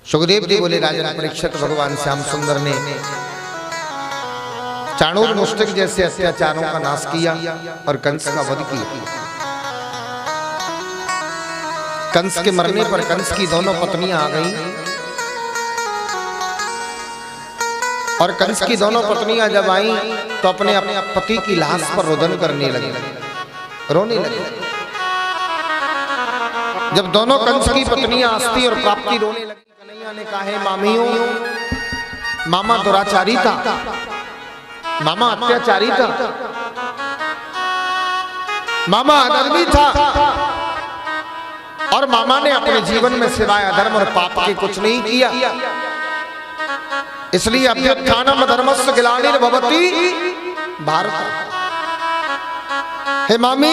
सुखदेव जी बोले राजन परीक्षित भगवान श्याम सुंदर ने चाणूर मुष्टिक जैसे अत्याचारों का नाश किया और कंस का वध किया। कंस के मरने पर कंस की दोनों पत्नियां आ गईं और कंस की दोनों पत्नियां जब आईं तो अपने पति की लाश पर रोदन करने लगी, रोने लगी। जब दोनों कंस की पत्नियां आस्ती और प्राप्ति रोने लगी, कन्हैया ने कहा है मामियों, मामा दुराचारी था, मामा अत्याचारी था, मामा अधर्मी था और मामा ने अपने जीवन में सिवाय अधर्म और पाप के कुछ नहीं किया। इसलिए अभ्युत्थानम धर्मस्य ग्लानिर्भवति भारत। हे मामी,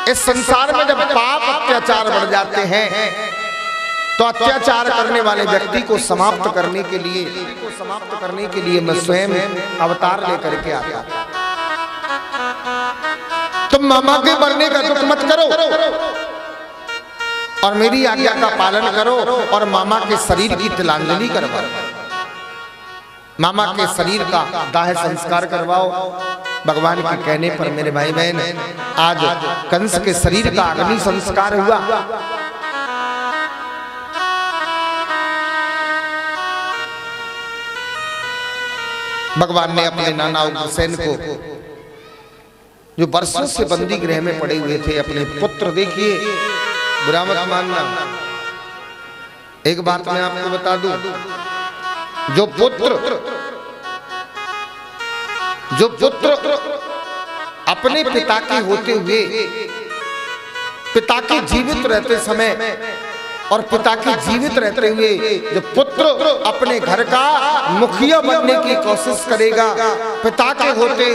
इस संसार में जब पाप अत्याचार बढ़ जाते हैं तो अत्याचार करने वाले व्यक्ति को समाप्त करने के लिए मैं स्वयं अवतार लेकर के आता। तुम मामा के मरने का दुख मत करो और मेरी आज्ञा का पालन करो और मामा के शरीर की तिलांजलि करवाओ, मामा के शरीर का दाह संस्कार करवाओ। भगवान के कहने पर मेरे भाई बहन आज कंस के शरीर का अग्नि संस्कार हुआ। भगवान ने अपने नाना उग्रसेन को, जो वर्षों से बंदी गृह में पड़े हुए थे, अपने पुत्र, देखिए बुरा मत मानना, एक बात मैं आपको बता दूं, जो पुत्र अपने पिता के होते हुए, पिता के जीवित रहते समय और पिता के जीवित रहते हुए जो पुत्र अपने घर का मुखिया बनने की कोशिश करेगा, पिता के होते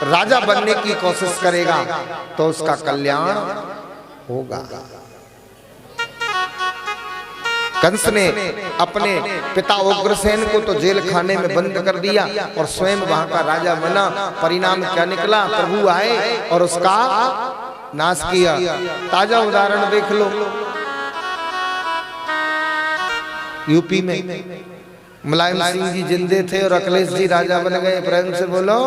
राजा बनने की कोशिश करेगा, तो उसका कल्याण होगा। कंस ने अपने पिता उग्रसेन को तो जेल खाने में बंद कर दिया और स्वयं वहां का राजा बना। परिणाम क्या निकला? प्रभु आए और उसका नाश किया। ताजा उदाहरण देख लो, यूपी में मुलायम सिंह जी जिंदे थे और अखिलेश जी राजा बन गए। प्रेम से बोलो,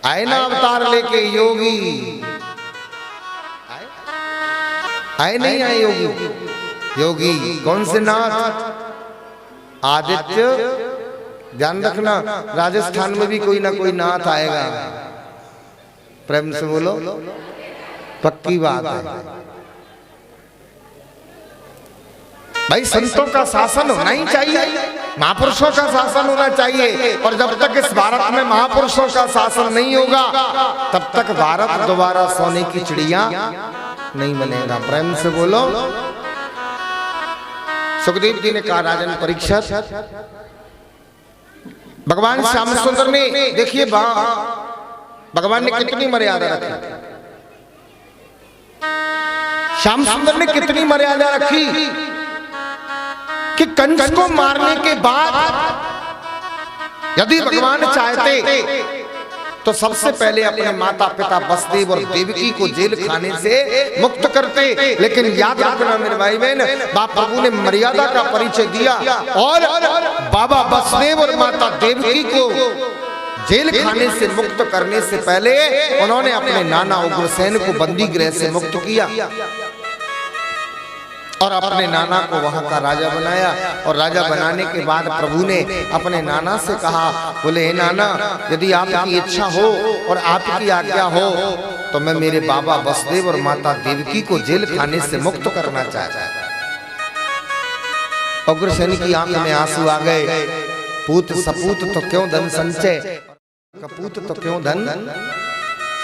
आए ना अवतार लेके योगी, आए नहीं आए योगी? योगी कौन से नाथ? आदित्य। ध्यान रखना, राजस्थान में भी कोई ना कोई नाथ आएगा। प्रेम से बोलो, पक्की बात है भाई। संतों का शासन होना ही चाहिए, महापुरुषों का शासन होना चाहिए। और जब तक इस भारत में महापुरुषों का शासन नहीं होगा तब तक भारत दोबारा सोने की चिड़िया नहीं बनेगा। प्रेम से बोलो। सुखदेव जी ने कहा राजन परीक्षित, भगवान श्याम सुंदर ने, देखिए भगवान ने कितनी मर्यादा रखी, श्याम सुंदर ने कितनी मर्यादा रखी कि कंस को मारने के बाद यदि भगवान चाहते तो सबसे पहले अपने माता पिता वसुदेव और देवकी को जेल खाने से मुक्त करते। लेकिन याद रखना मेरे भाई बहन, बाप प्रभु ने मर्यादा का परिचय दिया और बाबा वसुदेव और माता देवकी को जेल खाने से मुक्त करने से पहले उन्होंने अपने नाना उग्रसेन को बंदी गृह से मुक्त किया और अपने नाना को वहां का राजा बनाया। और राजा बनाने के बाद प्रभु ने अपने नाना से कहा, बोले हे नाना, यदि आपकी इच्छा हो और आपकी आज्ञा हो तो मैं मेरे बाबा वसुदेव और माता देवकी को जेल खाने से मुक्त करना चाहता हूं। उग्रसेन की आंख में आंसू आ गए। पूत सपूत तो क्यों धन संचय, कपूत तो क्यों धन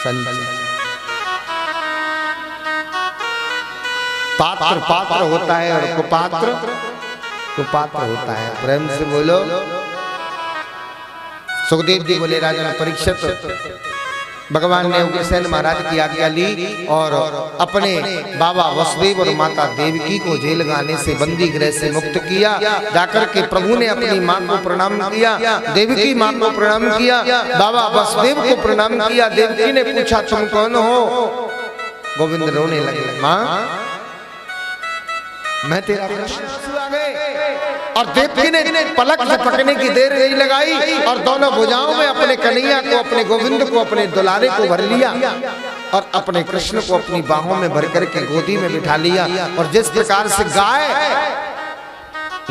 संचय। पात्र पात्र होता है और कुपात्र कुपात्र होता है। प्रेम से बोलो। सुखदेव जी बोले राजन परीक्षित, भगवान ने उग्रसेन महाराज की आज्ञा ली और अपने बाबा वसुदेव और माता देवकी को जेल खाने से बंदी गृह से मुक्त किया। जाकर के प्रभु ने अपनी मां को प्रणाम किया, देवकी मां को प्रणाम किया, बाबा वसुदेव को प्रणाम किया। देवकी ने पूछा तुम कौन हो? गोविंद रोने लगे। मां मैं तेरा कृष्ण। आंसू आ गए और देवकी ने पलक झपकने की देर नहीं लगाई और दोनों भुजाओं में अपने कन्हैया को, अपने गोविंद को, अपने दुलारे को भर लिया और अपने कृष्ण को अपनी बाहों में भर करके गोदी में बिठा लिया। और जिस प्रकार से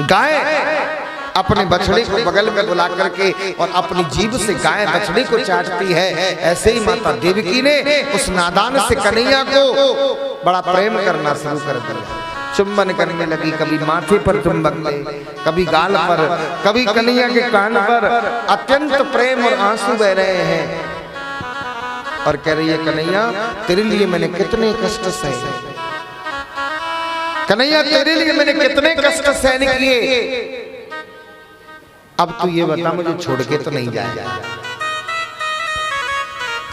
गाय अपने बछड़े को बगल में बुला करके और अपनी जीभ से गाय बछड़े को चाटती है, ऐसे ही माता देवकी ने उस नादान से कन्हैया को बड़ा प्रेम करना शुरू कर दिया। चुंबन करने लगी, कभी माथे पर चुंबन ले, कभी गाल पर, कभी कन्हैया के कान पर। अत्यंत प्रेम और आंसू बह रहे हैं और कह रही है, कन्हैया तेरे लिए मैंने कितने कष्ट सहे, कन्हैया तेरे लिए मैंने कितने कष्ट सहन किए, अब तू ये बता मुझे छोड़ के तो नहीं जाएगा।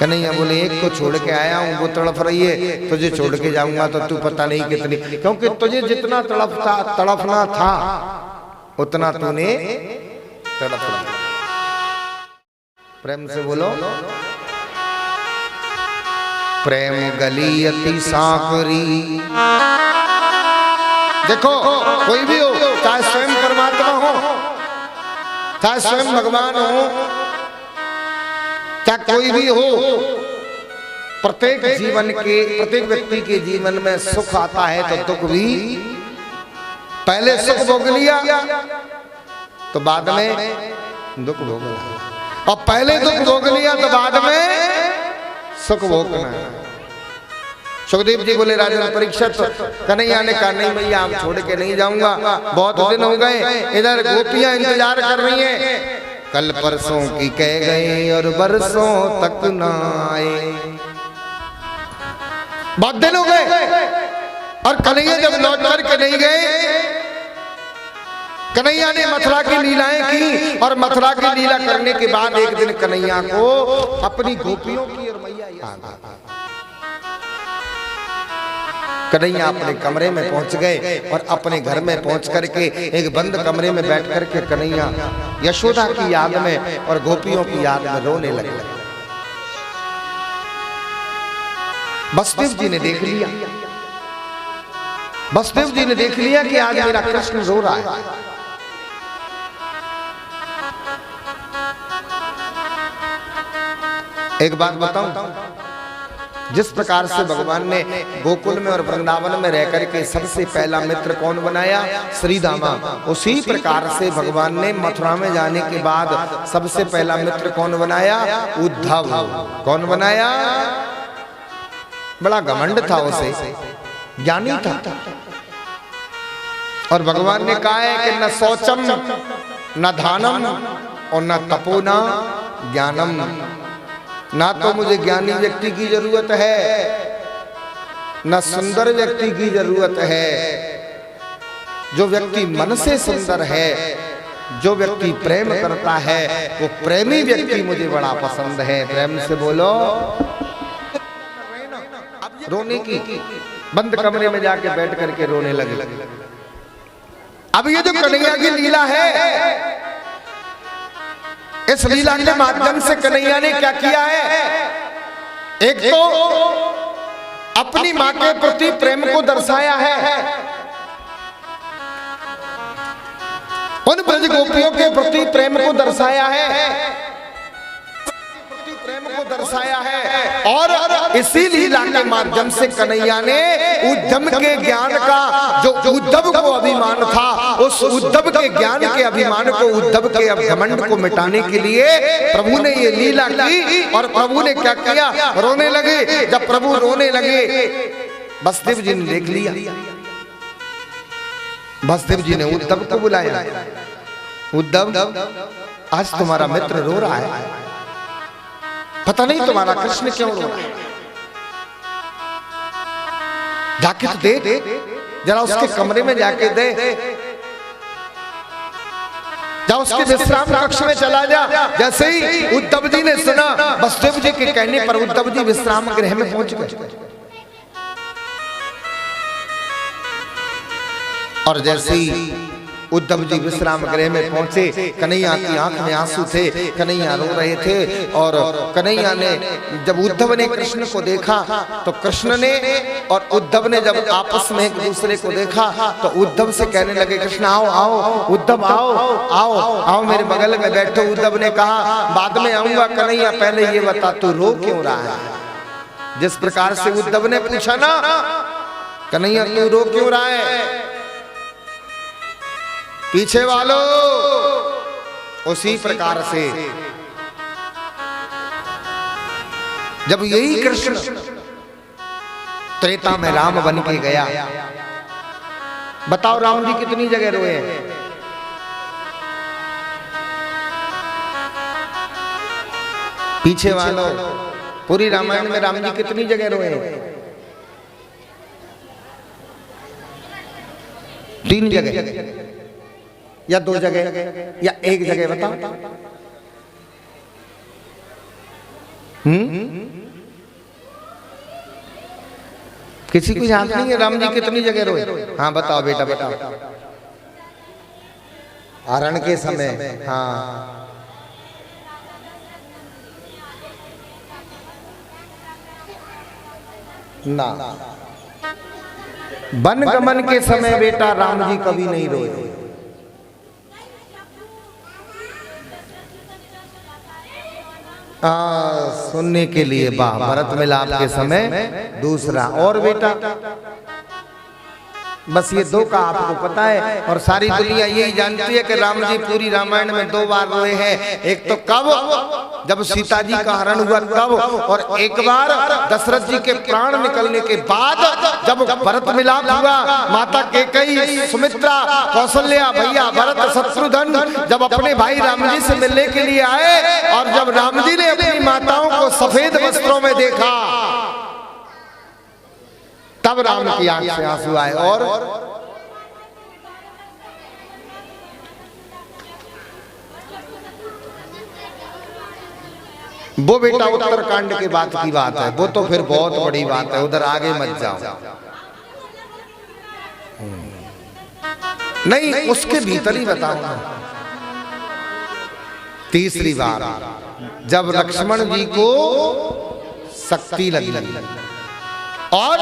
कन्हैया बोले, एक को छोड़ के आया हूं, वो तड़प रही है, तुझे छोड़ के जाऊंगा तो तू पता नहीं कितनी, क्योंकि तुझे जितना तड़पना था उतना तूने तड़पना। प्रेम से बोलो, प्रेम गली अति साकरी। देखो कोई भी हो, चाहे स्वयं परमात्मा हो, चाहे स्वयं भगवान हो, चाहे कोई भी हो, प्रत्येक व्यक्ति के जीवन में सुख आता है तो दुख भी। पहले सुख भोग लिया तो बाद में दुख भोगना, और पहले दुख भोग लिया तो बाद में सुख भोगना। सुखदेव जी बोले, राजन परीक्षित, कन्हैया ने कहा, नहीं भैया आप छोड़ के नहीं जाऊंगा, बहुत दिन हो गए, इधर गोपियां इंतजार कर रही हैं, कल परसों की कह गए और बरसों तक ना आए। बहुत दिन हो गए और कन्हैया जब लौट करके नहीं गए, कन्हैया ने मथुरा की लीलाएं की और मथुरा की लीला करने के बाद एक दिन कन्हैया को अपनी गोपियों की और मैया याद आ गई। कन्हैया अपने कमरे में पहुंच गए और अपने घर में पहुंच करके एक बंद कमरे में बैठ करके कन्हैया यशोदा की याद में और गोपियों की याद में रोने लगे। वसुदेव जी ने देख लिया, वसुदेव जी ने देख लिया कि आज मेरा कृष्ण रो रहा है। एक बात बताऊं, जिस प्रकार से भगवान ने गोकुल में और वृंदावन में रहकर के सबसे पहला मित्र कौन बनाया, श्री दामा, उसी प्रकार से भगवान ने मथुरा में जाने के बाद सबसे पहला मित्र कौन बनाया, उद्धव। कौन बनाया? बड़ा घमंड था उसे, ज्ञानी था, और भगवान ने कहा है कि न शौचम न धानम और न तपो न ज्ञानम। ना तो मुझे ज्ञानी व्यक्ति की जरूरत है, न सुंदर व्यक्ति की जरूरत है। जो व्यक्ति मन से सुंदर है, जो व्यक्ति प्रेम करता है, वो प्रेमी व्यक्ति मुझे बड़ा पसंद है। प्रेम से बोलो। रोने की, बंद कमरे में जाके बैठ करके रोने लगे। अब ये जो कन्हैया की लीला है, इस लीला के माध्यम से कन्हैया ने क्या किया है, एक तो अपनी मां के प्रति प्रेम को दर्शाया है, उन ब्रज गोपियों के प्रति प्रेम को दर्शाया है, प्रेम को दर्शाया है। और इसी लीला के माध्यम से कन्हैया ने उद्धव के ज्ञान का, जो उद्धव को अभिमान था, उस उद्धव के ज्ञान के अभिमान को, उद्धव के घमंड को मिटाने के लिए प्रभु ने ये लीला की। और प्रभु ने क्या किया, रोने लगे। जब प्रभु रोने लगे, वसुदेव जी ने देख लिया, वसुदेव जी ने उद्धव को बुलाया। उद्धव, आज तुम्हारा मित्र रो रहा है, पता नहीं तुम्हारा कृष्ण क्यों रो रहा है, जाके तो दे, जरा उसके कमरे में जाके दे, जा उसके विश्राम कक्ष में चला जा। जैसे ही उद्धव जी ने सुना, वसुदेव जी के कहने पर उद्धव जी विश्राम गृह में पहुंच गए। और जैसे ही उद्धव जी विश्राम गृह में पहुंचे। कन्हैया की आंख में आंसू थे, कन्हैया रो रहे थे। और कन्हैया ने जब उद्धव ने कृष्ण को देखा तो कृष्ण ने और उद्धव ने जब आपस में एक दूसरे को देखा तो उद्धव से कहने लगे, कृष्ण आओ आओ, उद्धव आओ आओ आओ मेरे बगल में बैठो। उद्धव ने कहा, बाद में आऊंगा कन्हैया, पहले ये बता तू रो क्यों रहा है। जिस प्रकार से उद्धव ने पूछा ना, कन्हैया तू रो क्यों रहा है, पीछे वालों, उसी प्रकार से जब यही कृष्ण त्रेता में राम बन के गया, बताओ राम जी कितनी जगह रोए हैं। पीछे वालों, पूरी रामायण में राम जी कितनी जगह रोए हैं? 3 जगह या 2 जगह या 1 जगह, बताओ। किसी को याद नहीं है राम जी कितनी जगह रोए? हाँ बताओ बेटा बताओ। हरण के समय, हाँ ना, वन गमन के समय बेटा राम जी कभी नहीं रोए। सुनने के लिए वाह, भरत मिलाप के समय दूसरा। और बेटा बस ये 2 का आपको पता है, और सारी दुनिया यही जानती है कि राम जी पूरी रामायण में 2 बार रोए हैं। एक तो कब, जब सीता जी का हरण हुआ तब, और एक बार दशरथ जी के प्राण निकलने के बाद जब भरत मिलाप हुआ। माता कैकेयी, सुमित्रा, कौशल्या, भैया भरत, शत्रुघ्न जब अपने भाई राम जी से मिलने के लिए आए, और जब राम जी ने अपनी माताओं को सफेद वस्त्रों में देखा, तब राम की आंख से आंसू आए। और वो बेटा उत्तरकांड के बाद की बात है, वो तो फिर बहुत बड़ी बात है, उधर आगे मत जाओ। नहीं, उसके भीतर ही बताऊंगा। तीसरी बार जब लक्ष्मण जी को शक्ति लगी और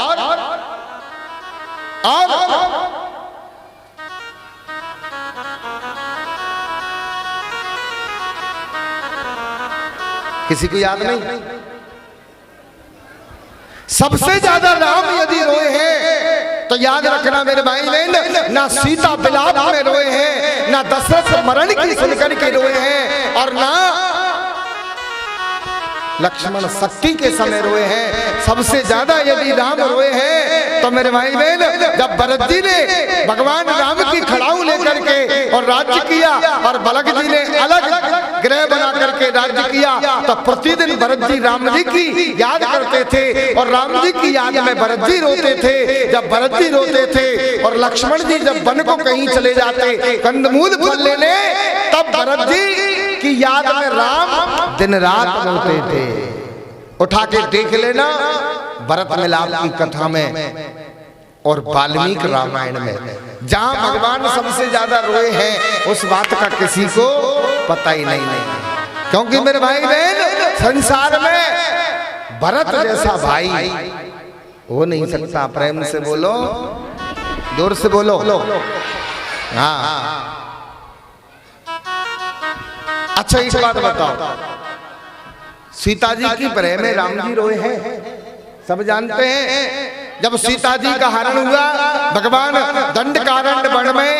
किसी को याद नहीं? सबसे ज्यादा राम यदि रोए हैं तो याद रखना मेरे भाई बहन, ना सीता विलाप में रोए हैं, ना दशरथ मरण की सुनकर के रोए हैं, और ना लक्ष्मण शक्ति के समय रोए हैं। सबसे ज्यादा यदि राम रोए हैं तो मेरे भाई बहन, जब भरत जी ने भगवान राम की खड़ाऊ लेकर के और राज्य किया, और बलक जी ने अलग ग्रह बना करके राज्य किया, तो प्रतिदिन भरत जी राम जी की याद करते थे, और राम जी की याद में भरत जी रोते थे। जब भरत जी रोते थे और लक्ष्मण जी जब वन को कहीं चले जाते कंदमूल फल लेने, तब भरत जी की याद में राम दिन रात रोते थे। उठा के देख लेना भरत मिलाप की कथा में और वाल्मीकि रामायण में, जहां भगवान सबसे ज्यादा रोए हैं, उस बात का किसी को पता ही नहीं। क्योंकि मेरे भाई बहन, संसार में भरत जैसा भाई हो नहीं सकता। प्रेम से बोलो, जोर से बोलो। हाँ, अच्छा एक बात बताओ, सीता जी की प्रेम में राम जी रोए हैं, सब जानते हैं। जब सीता जी का हरण हुआ, भगवान दंडकारण्य वन में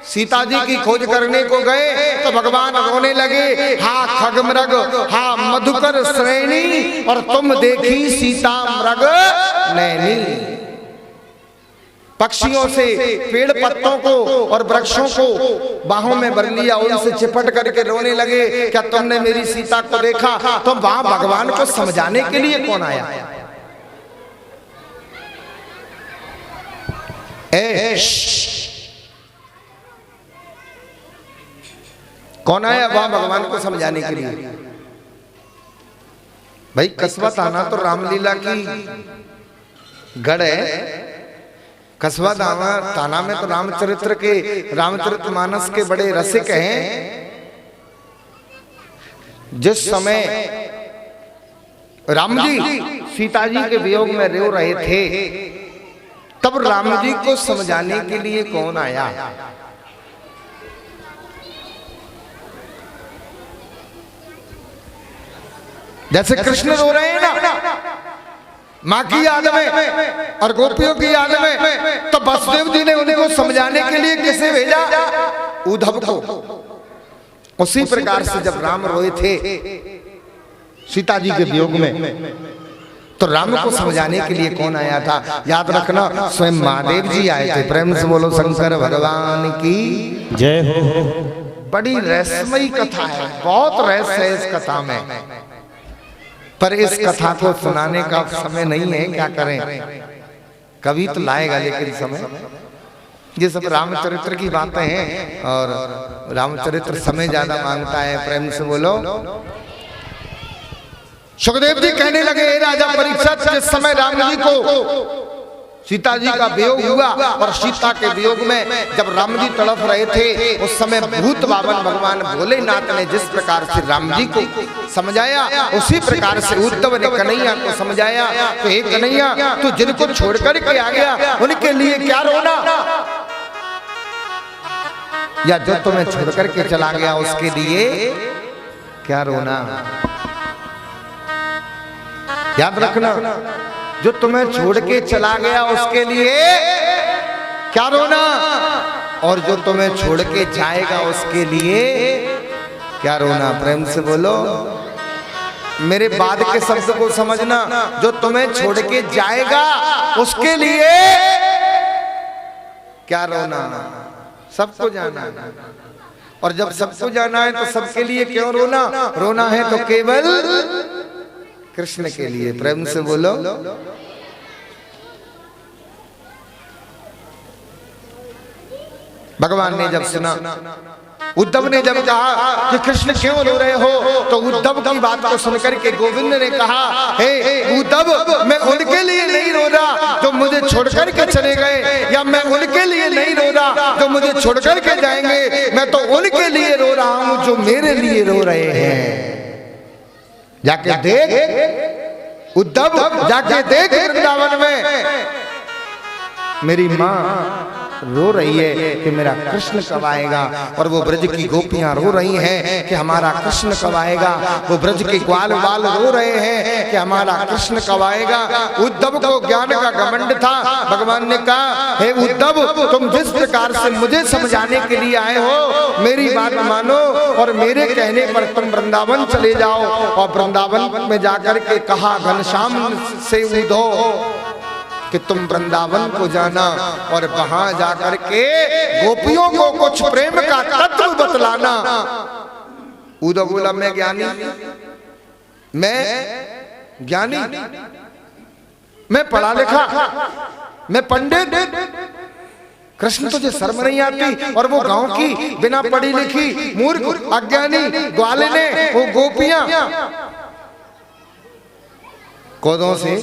सीता जी की खोज करने को गए, तो भगवान रोने लगे, हा खगमृग, हा मधुकर श्रेणी, और तुम देखी सीता मृग नैनी। पक्षियों से, पेड़ पत्तों को और वृक्षों को बाहों में भर लिया, उनसे चिपट करके रोने लगे, क्या तुमने मेरी सीता को देखा? तो वहां भगवान को समझाने के लिए कौन आया? कौन आया वहां भगवान को समझाने के लिए? भाई कस्बत आना तो रामलीला की गढ़ है, कस्बा थाना में तो रामचरितमानस के बड़े रसिक हैं। जिस समय राम जी सीता जी के वियोग में रो रहे थे, तब राम जी को समझाने के लिए कौन आया? जैसे कृष्ण रो रहे हैं ना मां की याद में और गोपियों की याद में, तो वसुदेव जी ने उनको समझाने के लिए किसे भेजा? उद्धव को। उसी प्रकार से जब राम रोए थे सीता जी के वियोग में, तो राम को समझाने के लिए कौन आया था? याद रखना, स्वयं महादेव जी आए थे। प्रेम से बोलो शंकर भगवान की जय हो। बड़ी रहस्यमयी कथा है, बहुत रहस्य है इस कथा में, पर इस कथा को सुनाने का समय नहीं है। क्या करें, कभी तो लाएगा, लेकिन समय, ये सब रामचरित्र की बातें हैं और रामचरित्र समय ज्यादा मांगता है। प्रेम से बोलो। सुखदेव जी कहने लगे, राजा परीक्षित, जिस समय राम जी को सीता जी का वियोग हुआ और सीता के वियोग में जब राम जी तड़प रहे थे, उस समय भूत बावन भगवान भोलेनाथ ने जिस प्रकार से राम जी को समझाया, उसी प्रकार से उद्धव ने कन्हैया को समझाया। तो हे कन्हैया, तू जिनको छोड़कर के आ गया उनके लिए क्या रोना, या जो तुम्हें छोड़कर के चला गया उसके लिए क्या रोना? याद रखना, जो तुम्हें छोड़ के चला गया उसके लिए क्या रोना, और जो तुम्हें छोड़ के जाएगा उसके लिए क्या रोना? प्रेम से बोलो। मेरे बाद के शब्द को समझना, जो तुम्हें छोड़ के जाएगा उसके लिए क्या रोना? सबको जाना है, और जब सबको जाना है तो सबके लिए क्यों रोना? रोना है तो केवल कृष्ण के लिए। प्रेम से बोलो। भगवान ने जब सुना, उद्धव ने जब कहा कि कृष्ण क्यों रो रहे हो, तो उद्धव की बात को सुनकर के गोविंद ने कहा, हे उद्धव, मैं उनके लिए नहीं रो रहा जो मुझे छोड़कर के चले गए, या मैं उनके लिए नहीं रो रहा जो मुझे छोड़कर के जाएंगे, मैं तो उनके लिए रो रहा हूं जो मेरे लिए रो रहे हैं। जाके देख उद्धव, जाके देख वृंदावन में मेरी माँ रो रही है कि मेरा कृष्ण कब आएगा, और वो ब्रज की गोपियां रो रही हैं कि हमारा कृष्ण कब आएगा, वो ब्रज के ग्वाल बाल रो रहे हैं कि हमारा कृष्ण कब आएगा। उद्धव को ज्ञान का घमंड था। भगवान ने कहा, हे उद्धव, तुम जिस प्रकार से मुझे समझाने के लिए आए हो, मेरी बात मानो और मेरे कहने पर तुम वृंदावन चले जाओ। और वृंदावन में जाकर के कहा घनश्याम से उद्धो कि तुम वृंदावन को जाना और वहां जाकर के गोपियों को कुछ प्रेम का तत्व बतलाना। उद्धव बोला, मैं ज्ञानी, मैं पढ़ा लिखा, मैं पंडित, कृष्ण तुझे शर्म नहीं आती? और वो गांव की बिना पढ़ी लिखी मूर्ख अज्ञानी ग्वालिने, वो गोपियां कोदों से,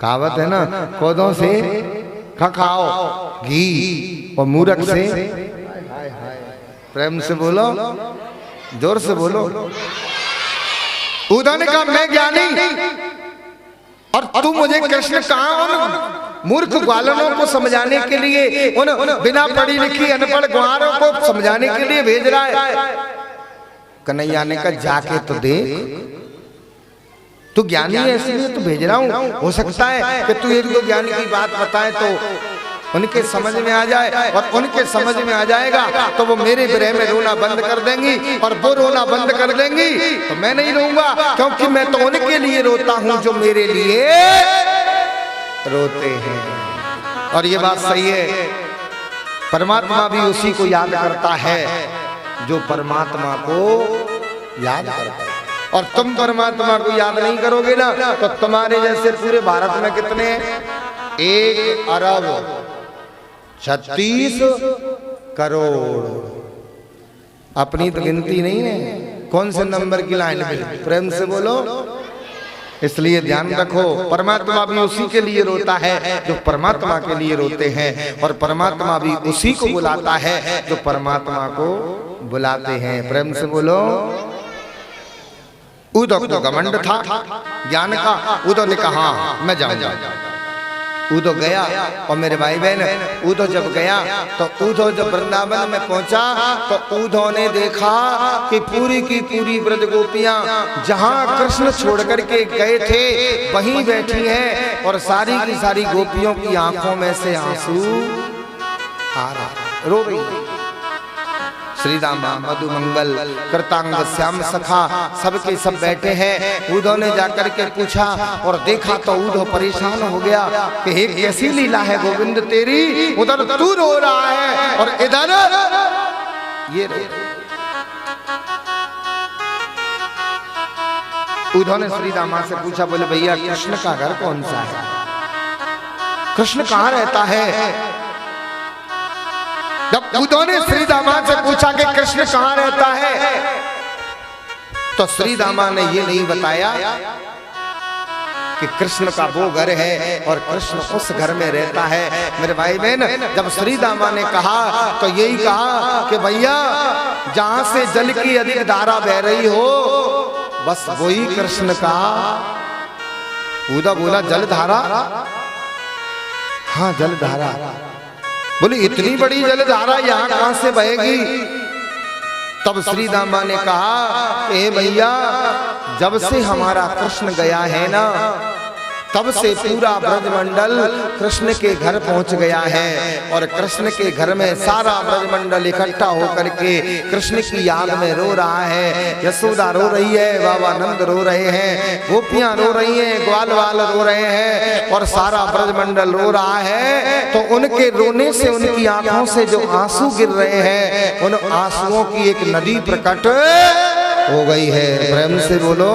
कहावत है ना, कोदों से खाओ घी और मूरख से। प्रेम से बोलो, जोर से बोलो। उद्धव ने कहा, मैं ज्ञानी और तू मुझे कृष्ण कहाँ उन मूर्ख ग्वालनों को समझाने के लिए, उन बिना पढ़ी लिखी अनपढ़ ग्वारों को समझाने के लिए भेज रहा है? कन्हैया ने कहा, जाके तो देख, तू ज्ञानी है इसलिए तो भेज रहा हूं। हो सकता है कि तू एक दो ज्ञानी की बात बताए तो उनके समझ में आ जाए, और उनके समझ में आ जाएगा तो वो मेरे विरह में रोना बंद कर देंगी, और वो रोना बंद कर देंगी तो मैं नहीं रोऊंगा, क्योंकि मैं तो उनके लिए रोता हूं जो मेरे लिए रोते हैं। और ये बात सही है, परमात्मा भी उसी को याद करता है जो परमात्मा को याद करता है। और तुम परमात्मा को याद नहीं करोगे ना, तो तुम्हारे जैसे पूरे भारत में कितने? 1 अरब 36 करोड़। अपनी तो गिनती नहीं है, कौन से नंबर की लाइन में? प्रेम से बोलो। इसलिए ध्यान रखो, परमात्मा भी उसी के लिए रोता है जो परमात्मा के लिए रोते हैं, और परमात्मा भी उसी को बुलाता है जो परमात्मा को बुलाते हैं। प्रेम से बोलो। उद्धव को घमंड था ज्ञान का। उद्धव ने कहा मैं जाऊंगा। उद्धव गया, और मेरे भाई बहन उद्धव जब गया तो उद्धव जब वृंदावन में पहुंचा तो उद्धव ने देखा कि पूरी की पूरी ब्रज गोपियां जहां कृष्ण छोड़ करके गए थे वहीं बैठी हैं, और सारी की सारी गोपियों की आंखों में से आंसू आ रहा, रो रही। श्री रामा मधु मंगल कृतांग श्याम सखा सबके सब बैठे हैं। उद्धव ने जाकर के पूछा और देखा तो उद्धव परेशान हो गया कि एक कैसी लीला है गोविंद तेरी, उधर तू रो रहा है और इधर ये रो। उद्धव ने श्री रामा से पूछा, बोले भैया कृष्ण का घर कौन सा है, कृष्ण कहाँ रहता है? जब उद्धव ने श्री दामा से पूछा कि कृष्ण कहाँ रहता है तो श्री दामा ने ये नहीं बताया कि कृष्ण का वो घर है और कृष्ण उस घर में रहता है। मेरे भाई बहन, जब श्री दामा ने कहा तो यही कहा कि भैया जहां से जल की अधिक धारा बह रही हो बस वही कृष्ण का। उद्धव बोला जलधारा? हाँ जलधारा। बोले इतनी बड़ी जलधारा यहाँ कहां से बहेगी? तब श्री दामा ने कहा हे भैया जब से हमारा कृष्ण गया है ना तब से पूरा ब्रजमंडल कृष्ण के घर पहुंच गया है, और कृष्ण के घर में सारा ब्रजमंडल इकट्ठा होकर के कृष्ण की याद में रो रहा है। यशोदा रो रही है, बाबा नंद रो रहे हैं, गोपियां रो रही हैं, ग्वाल वाल रो रहे हैं, और सारा ब्रजमंडल रो रहा है। तो उनके रोने से उनकी आंखों से जो आंसू गिर रहे हैं उन आंसुओं की एक नदी प्रकट हो गई है। प्रेम से बोलो।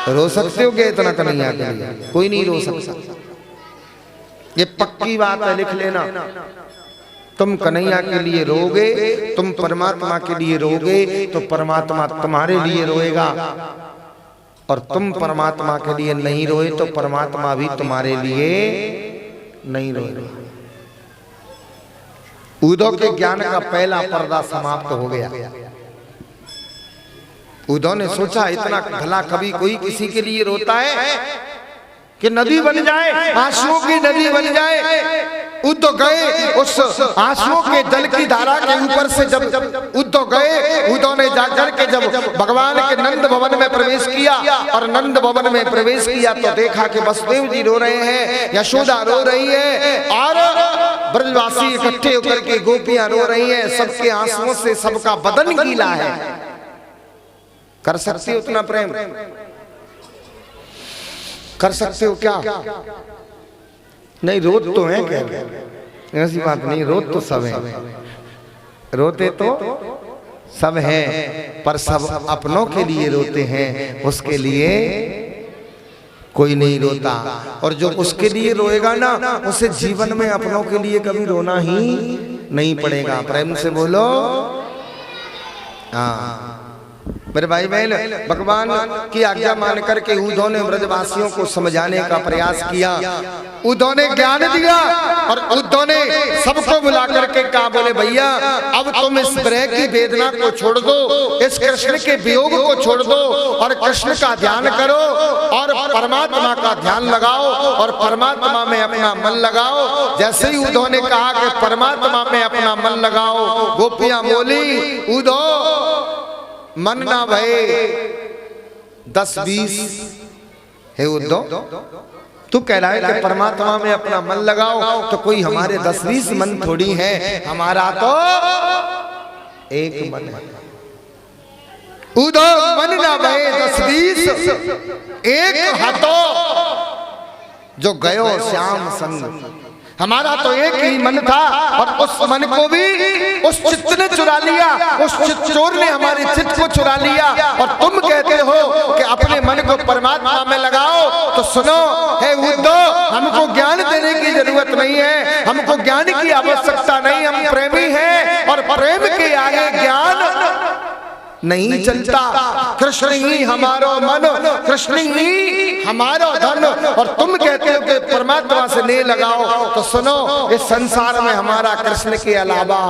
रो सकते हो क्या इतना कन्हैया के लिए? कोई नहीं रो सकता, ये पक्की बात है, लिख लेना। तुम कन्हैया के लिए रोगे, तुम परमात्मा के लिए रोगे तो परमात्मा तुम्हारे लिए रोएगा, और तुम परमात्मा के लिए नहीं रोए तो परमात्मा भी तुम्हारे लिए नहीं रोएगा। उद्धव के ज्ञान का पहला पर्दा समाप्त हो गया। उद्धव ने सोचा इतना भला कभी कोई किसी के लिए रोता है कि नदी बन जाए, आंसुओं की नदी बन जाए। उद्धव गए, उस आंसुओं के जल की धारा के ऊपर से जब उद्धव गए, उद्धव ने जाकर के जब भगवान के नंद भवन में प्रवेश किया, और नंद भवन में प्रवेश किया तो देखा कि वसुदेव जी रो रहे हैं, यशोदा रो रही है, और ब्रजवासी इकट्ठे होकर के गोपियां रो रही हैं। सबके आंसुओं से सबका बदन गीला है। कर सकते हो उतना प्रेम? कर सकते हो क्या? नहीं, रोत तो है क्या? ऐसी बात नहीं, रोत तो सब है, रोते तो सब हैं, पर सब अपनों के लिए रोते हैं, उसके लिए कोई नहीं रोता। और जो उसके लिए रोएगा ना उसे जीवन में अपनों के लिए कभी रोना ही नहीं पड़ेगा। प्रेम से बोलो। हाँ मेरे भाई बहन, भगवान की आज्ञा मान करके उद्धव ने ब्रजवासियों को समझाने का प्रयास किया। उद्धव ने ज्ञान दिया और उद्धव ने सबको बुला करके कहा, बोले भैया अब तुम इस ग्रह की वेदना को छोड़ दो, इस कृष्ण के वियोग को छोड़ दो, और कृष्ण का ध्यान करो और परमात्मा का ध्यान लगाओ, और परमात्मा में अपना मन लगाओ। जैसे ही उद्धव ने कहा कि परमात्मा में अपना मन लगाओ, गोपियां बोली उद्धव मन ना भये 10-20 है उद्धव, तू कह रहा है कि परमात्मा में अपना मन लगाओ, तो कोई हमारे 10-20 मन थोड़ी है, हमारा तो एक मन है। उद्धव मन ना भये 10-20 एक हाथों जो गयो श्याम संग। हमारा तो एक ही मन था, और उस मन को भी उस चित्त ने चुरा लिया, उस चोर ने हमारे चित्त को चुरा लिया। और तुम कहते हो कि अपने मन को परमात्मा में लगाओ। तो सुनो हे उद्धव, हमको ज्ञान देने की जरूरत नहीं है, हमको ज्ञान की आवश्यकता नहीं, हम प्रेमी हैं, और प्रेम के आगे ज्ञान नहीं चलता। कृष्ण ही हमारो मन, कृष्ण ही हमारो धन, और तुम कहते हो कि परमात्मा से नहीं लगाओ, तो सुनो, इस संसार में हमारा कृष्ण के अलावा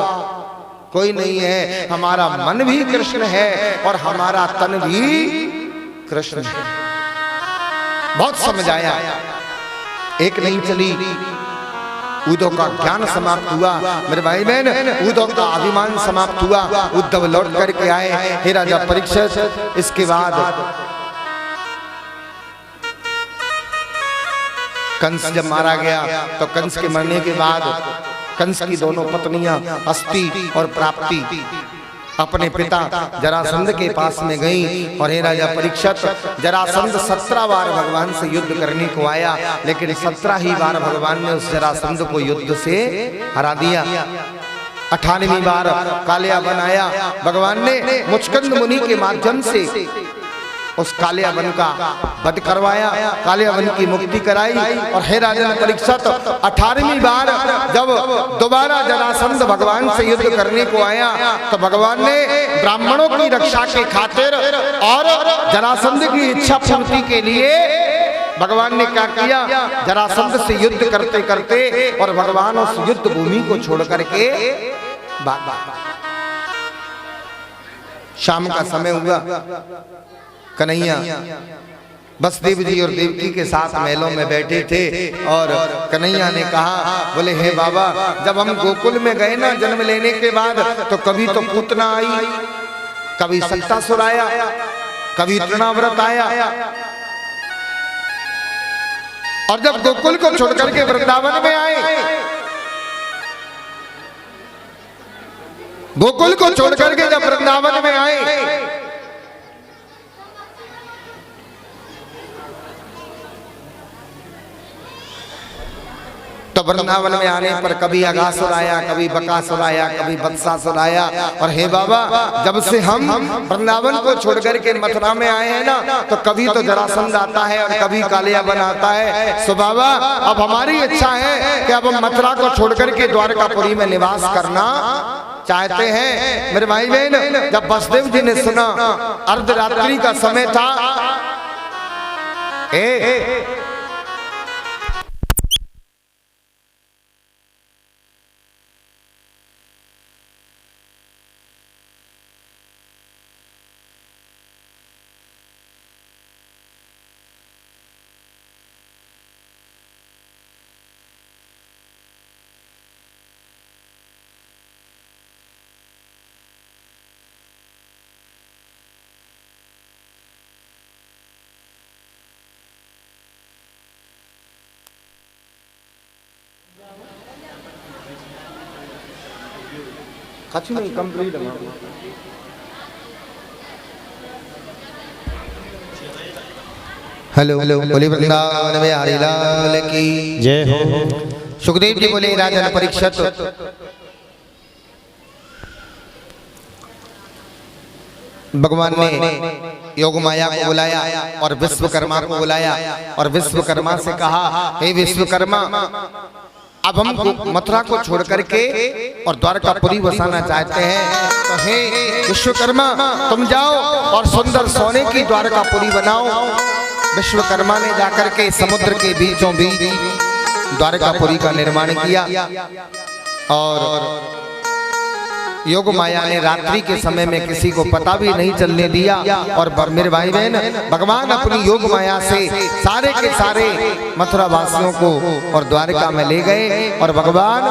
कोई नहीं है। हमारा मन भी कृष्ण है और हमारा तन भी कृष्ण है। बहुत समझ आया। एक नहीं चली, उद्धव का ज्ञान समाप्त हुआ। मेरे भाई बहन, उद्धव का अभिमान समाप्त हुआ। उद्धव लौट करके आए। हे राजा परीक्षित, इसके बाद कंस जब मारा गया तो कंस के मरने के बाद कंस की दोनों पत्नियां हस्ती और प्राप्ति अपने पिता जरासंध के पास में गई। और हे राजा परीक्षित, जरासंध 17 बार भगवान से युद्ध करने को आया, लेकिन 17 ही बार भगवान ने उस जरासंध को युद्ध से हरा दिया। 18वीं बार कालियावन आया। भगवान ने मुचकंद मुनि के माध्यम से उस कालियावन का वध करवाया, कालियावन की मुक्ति कराई। और हे राजन परीक्षित, 18वीं बार जब दोबारा जरासंध भगवान से युद्ध करने को आया, तो भगवान ने ब्राह्मणों की रक्षा के खातिर और जरासंध की इच्छा पूर्ति के लिए भगवान ने क्या किया, जरासंध से युद्ध करते करते और भगवान उस युद्ध भूमि को छोड़ करके शाम का समय हुआ। कन्हैया बसदेव जी और देवकी के साथ महलों में बैठे थे। और कन्हैया ने कहा, बोले हे बाबा, जब हम गोकुल में गए ना जन्म लेने के बाद, तो कभी तो पूतना आई, कभी सत्तासुर आया, कभी तृणाव्रत आया, और जब गोकुल को छोड़ करके वृंदावन में आए, गोकुल को छोड़ करके जब वृंदावन में आए, तो वृंदावन में आने पर कभी अगासुर आया, कभी बकासुर आया, कभी बत्सासुर आया। और हे बाबा, जब से हम वृंदावन को छोड़ करके मथुरा में आए हैं ना, तो कभी तो जरासंध आता है और कभी कालियावन आता है। सो बाबा, अब हमारी इच्छा है कि अब हम मथुरा को छोड़ करके द्वारकापुरी में निवास करना चाहते हैं। मेरे भाई बहन, जब बसदेव जी ने सुना, अर्धरात्रि का समय था, नहीं कंप्लीट। हेलो बोले वृंदावन में हरि लाल की जय हो। सुखदेव जी बोले, राजा परीक्षित, भगवान ने योग माया को बुलाया और विश्वकर्मा को बुलाया और विश्वकर्मा से कहा, हे विश्वकर्मा, अब हम मथुरा को छोड़ करके और द्वारकापुरी बसाना चाहते हैं, तो हे विश्वकर्मा, तुम जाओ और सुंदर सोने की द्वारकापुरी बनाओ। विश्वकर्मा ने जाकर के समुद्र के बीचों बीच द्वारकापुरी का निर्माण किया। और योग माया ने रात्रि के समय में किसी को पता भी नहीं चलने दिया। और मेरे भाई बहन, भगवान अपनी योग माया से सारे के सारे मथुरा वासियों को और द्वारका में ले गए। और भगवान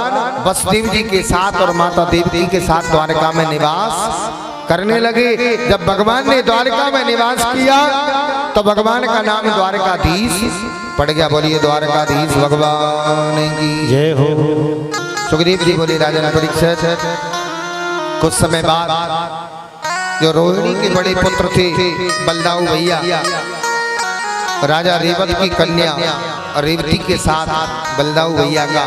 वसुदेव जी के साथ और माता देवकी के साथ द्वारका में निवास करने लगे। जब भगवान ने द्वारका में निवास किया, तो भगवान का नाम द्वारकाधीश पड़ गया। बोलिए द्वारकाधीश भगवान की जय हो। सुखदेव जी बोले, राजा परीक्षित, कुछ समय बाद जो रोहिणी के बड़े पुत्र थे बलदाऊ भैया, राजा रेवत की कन्या रेवती के साथ बलदाऊ भैया का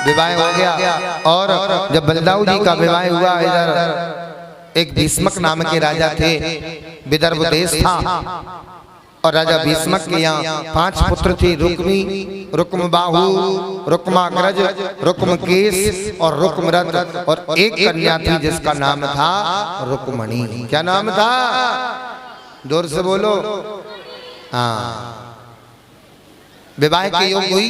विवाह हो गया। और जब बलदाऊ जी का विवाह हुआ, इधर एक भीष्मक नाम के राजा थे, विदर्भ देश था, और राजा भीष्मक के यहाँ 5 पुत्र थे, रुक्मी, रुक्मबाहु, रुक्माग्रज, रुक्मकेश और रुक्मरथ, और एक कन्या थी जिसका नाम था रुक्मणी। क्या नाम था? जोर से बोलो। हाँ, विवाह के योग हुई,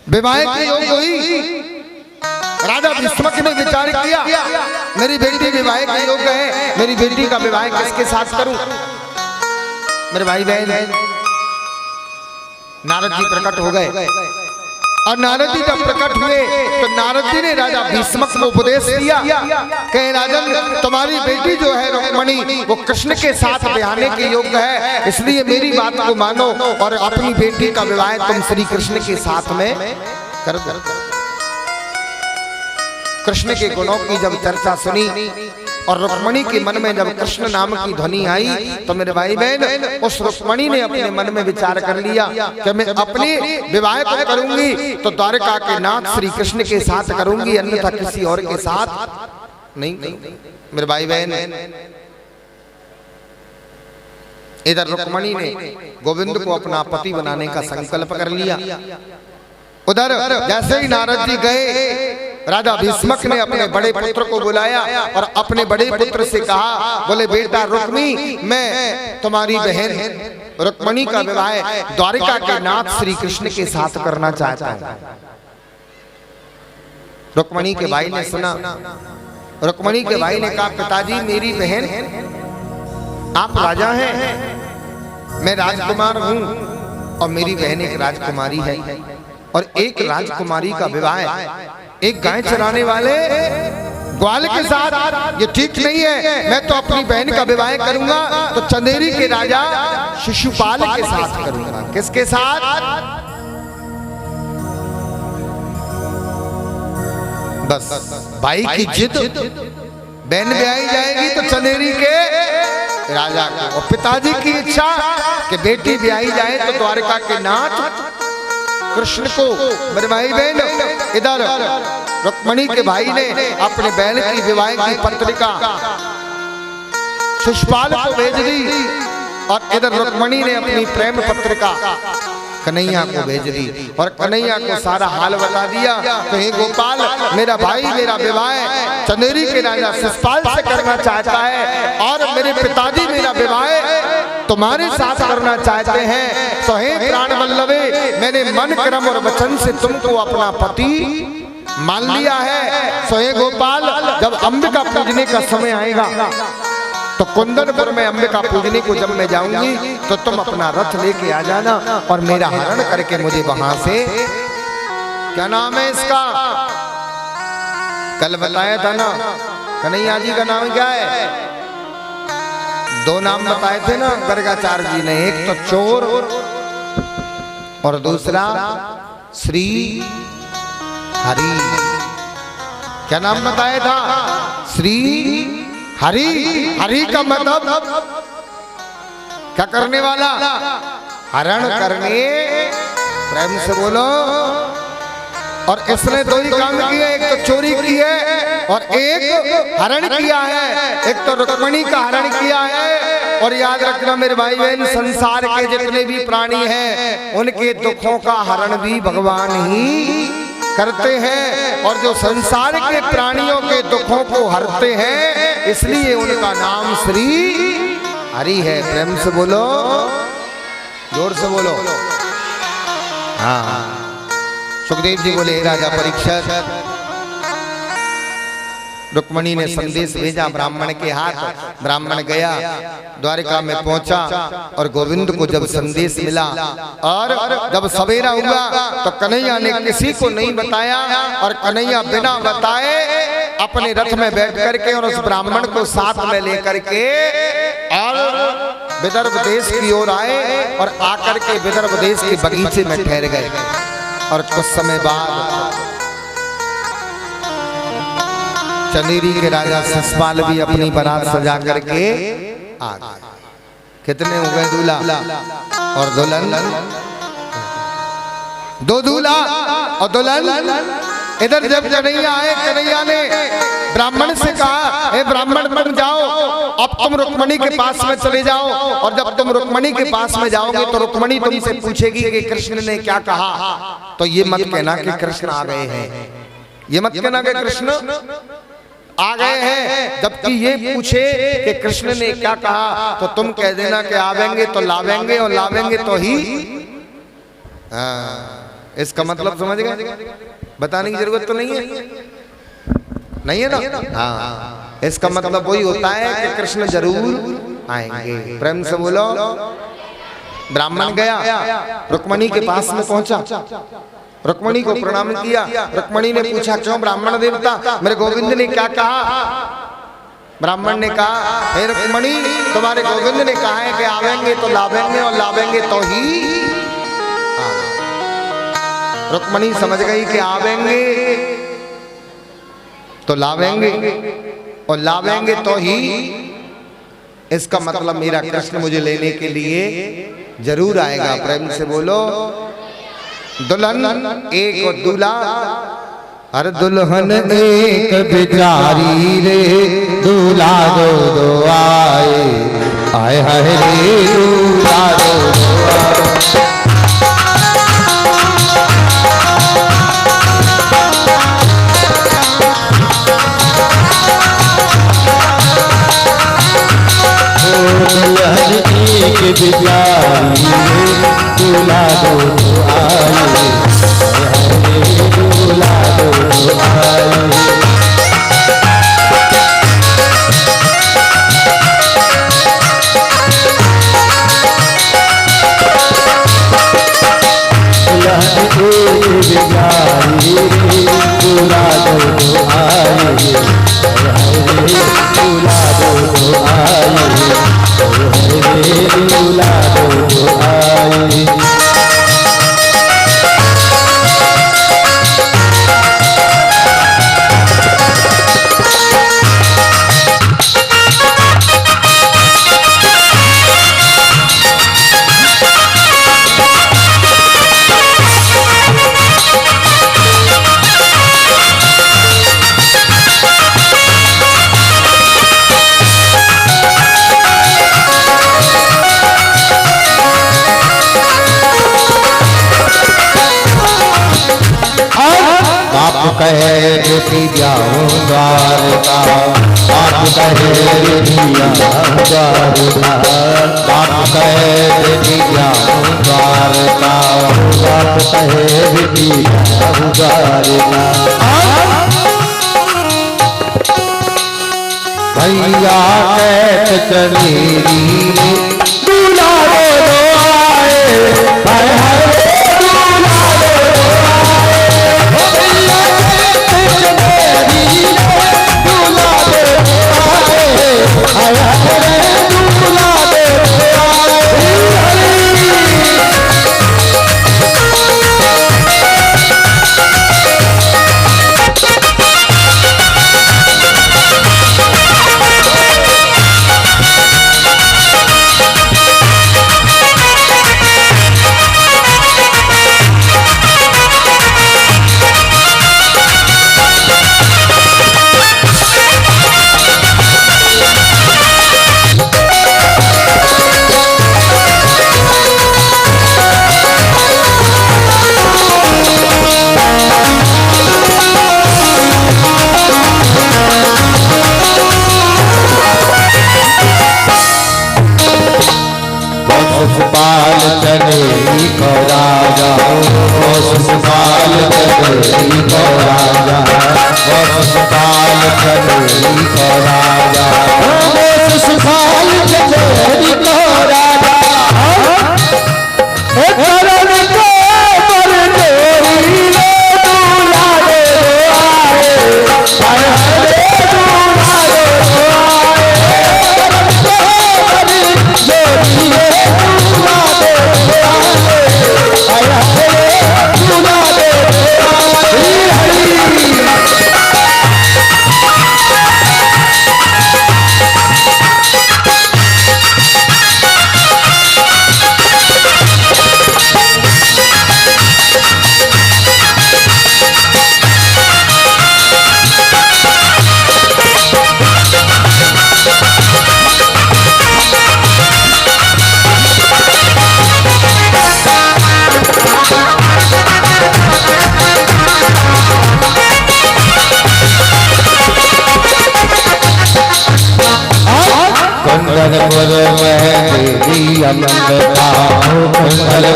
विवाह के योग हुई। राजा भीष्मक ने विचार किया, मेरी बेटी विवाह का योग है, मेरी बेटी का विवाह किसके साथ करूं? मेरे भाई बहन नारद जी प्रकट हो गए, और नारद जी जब प्रकट हुए तो नारद जी ने राजा भीष्मक को उपदेश दिया कि राजन, तुम्हारी बेटी जो है रुक्मणी वो कृष्ण के साथ ब्याहने के योग्य है, इसलिए मेरी बात को मानो और अपनी बेटी का विवाह तुम श्री कृष्ण के साथ में कर दो। कृष्ण के गुणों की जब चर्चा सुनी और रुक्मणी के मन में जब कृष्ण नाम की ध्वनि आई तो मेरे भाई बहन उस रुक्मणी ने अपने मन में विचार कर लिया कि मैं अपने विवाह को करूंगी तो द्वारका के नाथ श्री कृष्ण के साथ करूंगी, अन्यथा किसी और के साथ नहीं करूंगी। मेरे भाई बहन इधर रुक्मणी ने गोविंद को अपना पति बनाने का संकल्प कर लिया। उधर जैसे ही नारद जी गए, राजा भीष्मक ने अपने बड़े पुत्र को बुलाया और अपने बड़े पुत्र से कहा, बोले बेटा रुक्मी, मैं तुम्हारी बहन रुक्मणी का विवाह द्वारिका के नाथ श्री कृष्ण के साथ करना चाहता हूं। रुक्मणी के भाई ने सुना, रुक्मणी के भाई ने कहा, पिताजी मेरी बहन, आप राजा हैं, मैं राजकुमार हूं और मेरी बहन एक राजकुमारी है, और एक राजकुमारी का विवाह एक गाय चराने वाले ग्वाल के साथ ये ठीक नहीं है। मैं तो अपनी बहन का विवाह करूंगा तो चंदेरी के राजा शिशुपाल के साथ करूंगा। किसके साथ? बस भाई की जिद, बहन ब्याही जाएगी तो चंदेरी के राजा को, और पिताजी की इच्छा कि बेटी ब्याही जाए तो द्वारका के नाथ कृष्ण को। मेरे भाई बहन इधर रुक्मणी के भाई ने अपने बहन की विवाह की पत्रिका शिशुपाल को भेज दी, और इधर रुक्मणी ने अपनी प्रेम पत्रिका कन्हैया को भेज दी, और कन्हैया को सारा हाल बता दिया। तो हे गोपाल, मेरा भाई मेरा विवाह चंदेरी के राजा शिशुपाल से करना चाहता है, और मेरे पिताजी मेरा विवाह तुम्हारे साथ करना चाहते हैं। तो हे प्राण वल्लभे, मैंने मन कर्म और वचन से तुमको अपना पति मान लिया है। सो हे गोपाल, जब अंबिका पूजने का समय आएगा तो कुंदनपुर में अंबिका पूजने को जब मैं जाऊंगी तो तुम अपना रथ लेके आ जाना और मेरा हरण करके मुझे वहां से, क्या नाम है इसका, कल बताया था ना, कन्हैया जी का नाम क्या है? 2 नाम बताए थे ना गर्गाचार्य जी ने, एक तो चोर और दूसरा श्री हरि। क्या नाम बताया था? श्री हरि। हरि का मतलब क्या करने वाला? हरण करने। प्रेम से बोलो। और इसने 2 ही काम किए, एक तो चोरी की है और एक हरण किया है। एक तो रुक्मणी का हरण किया है, और याद रखना मेरे भाई बहन, संसार के जितने भी प्राणी हैं उनके दुखों का हरण भी भगवान ही करते हैं, और जो संसार के प्राणियों के दुखों को हरते हैं इसलिए उनका नाम श्री हरि है। प्रेम से बोलो, जोर से बोलो। हाँ, सुखदेव जी बोले, राजा परीक्षित, रुक्मणी ने संदेश भेजा ब्राह्मण के हाथ। ब्राह्मण गया, द्वारिका में पहुंचा, और गोविंद को जब संदेश मिला और जब सवेरा हुआ तो कन्हैया ने किसी को नहीं बताया, और कन्हैया बिना बताए अपने रथ में बैठ करके और उस ब्राह्मण को साथ में लेकर के और विदर्भ देश की ओर आए, और आकर के विदर्भ देश के बगीचे में ठहर गए। और कुछ समय बाद चंदेरी के राजा शिशुपाल भी अपनी बारात सजा करके आ गए। कितने हो गए? दूल्हा और दुल्हन, 2 दूल्हा और दुल्हन। इधर जब कन्हैया आए, कन्हैया ने ब्राह्मण से कहा, हे ब्राह्मण तुम जाओ, अब तुम रुक्मणी के पास में चले जाओ, और जब तुम रुक्मणी के पास में जाओगे तो रुक्मणी तुमसे पूछेगी कि कृष्ण ने क्या कहा। तो ये मत कहना कि कृष्ण आ गए हैं, ये मत कहना कि कृष्ण आ गए हैं, जबकि ये पूछे कि कृष्ण ने क्या कहा तो तुम कह देना कि आवेंगे तो लावेंगे, और लावेंगे तो ही। इसका मतलब समझ गए? बताने की जरूरत तो नहीं है, नहीं है ना? हाँ, इसका मतलब वही होता है कि कृष्ण जरूर आएंगे। प्रेम से बोलो। ब्राह्मण गया, रुक्मणी के पास में पहुंचा, रुक्मणी को प्रणाम किया। रुक्मणी ने पूछा, क्यों ब्राह्मण देवता, मेरे गोविंद ने क्या कहा? ब्राह्मण ने कहा, हे रुक्मणी तुम्हारे गोविंद ने कहा है कि आवेंगे तो लावेंगे, और लावेंगे तो ही। रुक्मणी समझ गई कि आवेंगे तो लावेंगे, और लावेंगे तो ही। इसका मतलब मेरा कृष्ण मुझे लेने के लिए जरूर आएगा। प्रेम से बोलो। दुल्हन एक और दूल्हा, हर दुल्हन एक बिचारी रे, दूल्हा दो दो आए, आए हाय रे दूल्हा दो दो आए। दुल्हन एक बिचारी रे, दूल्हा दो दो आए, दूल्हा दो दो आए। कहे बेटी जाऊं द्वारका, बाप कहे बेटी जाऊं द्वारका, बाप कहे बेटी जाऊं द्वारका, बाप कहे बेटी जाऊं द्वारका। भैया कहत चलेरी दूल्हा दो आए, हाय हाय पाल चले को राजा, पाल चले को राजा, पाल चले को राजा, पाल चले को राजा।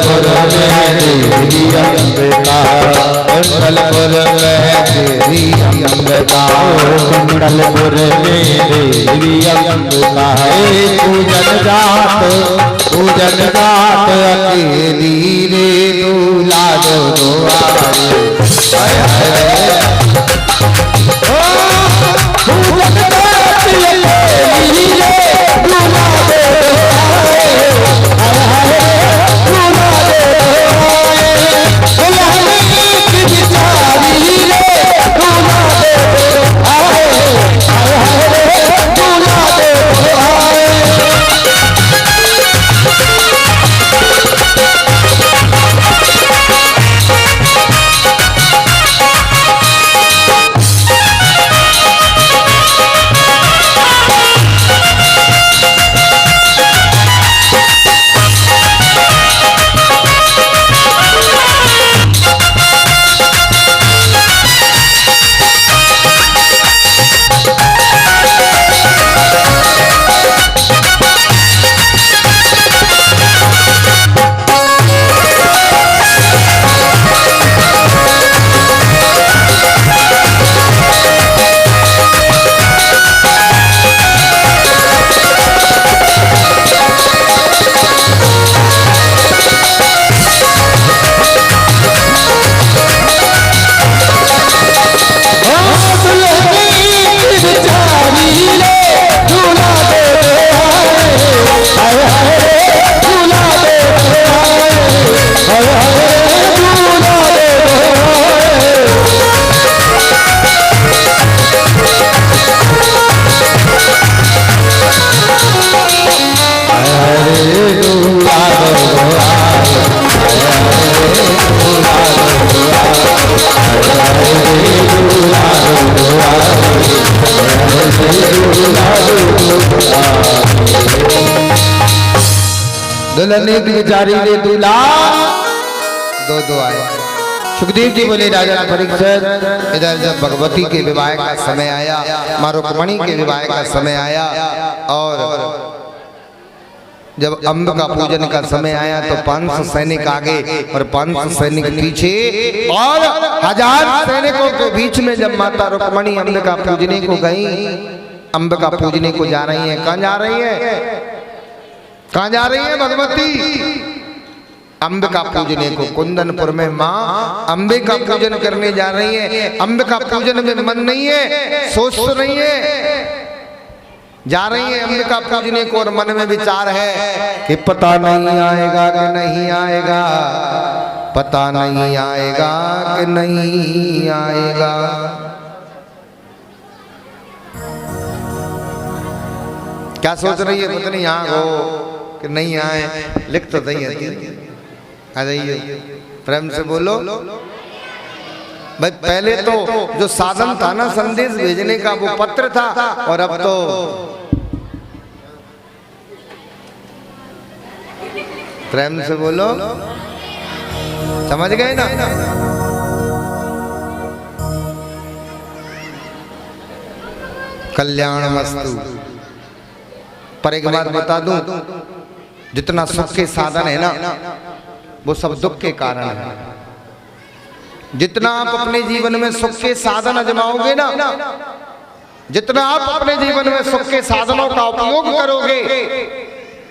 कुंडलपुर में देवी अम्बिका, कुंडलपुर में देवी अम्बिका, कुंडलपुर में देवी अम्बिका। पूजन जात अकेली रे दूल्हा दो दुआरे। हाय हाय पूजन जात अकेली रे दूल्हा दो दुआरे। हाय हाय दूल्हा दो दुआरे, की बिचारी रे दूल्हा दो दुआरे। हाय हाय दूल्हा दो दुआरे। दुल्हन की बेचारी रे दूल्हा दो दो आए। सुखदेव जी बोले राजा परीक्षित, इधर जब भगवती के विवाह का समय आया, मां रुक्मणी के विवाह का समय आया और जब अम्ब का पूजन का समय आया तो 500 सैनिक आगे और 500 सैनिक पीछे और 1000 सैनिकों के बीच में जब माता रुक्मणी अम्ब का पूजने को गई, अम्ब का पूजने को जा रही है। कहाँ जा रही है? कहाँ जा रही है भगवती? अम्ब का पूजने को। कुंदनपुर में माँ अम्बे का पूजन करने जा रही है। अम्ब का पूजन में मन नहीं है, सोच तो नहीं है, जा रही है अम्ब का पूजने को और मन में विचार है कि पता नहीं आएगा कि नहीं आएगा, पता नहीं आएगा कि नहीं आएगा। क्या सोच रही है? पता नहीं यहाँ हो कि नहीं आए, लिख तो नहीं है। आ जाइए, प्रेम से बोलो भाई। पहले तो जो साधन था ना संदेश भेजने का, वो पत्र था, और अब तो प्रेम से बोलो, समझ गए ना? कल्याण मस्तु। पर एक बात बता दूं, जितना सुख के साधन है ना, वो सब दुख के कारण है। जितना आप अपने जीवन में सुख के साधन आजमाओगे ना, जितना आप अपने जीवन में सुख के साधनों का उपयोग करोगे,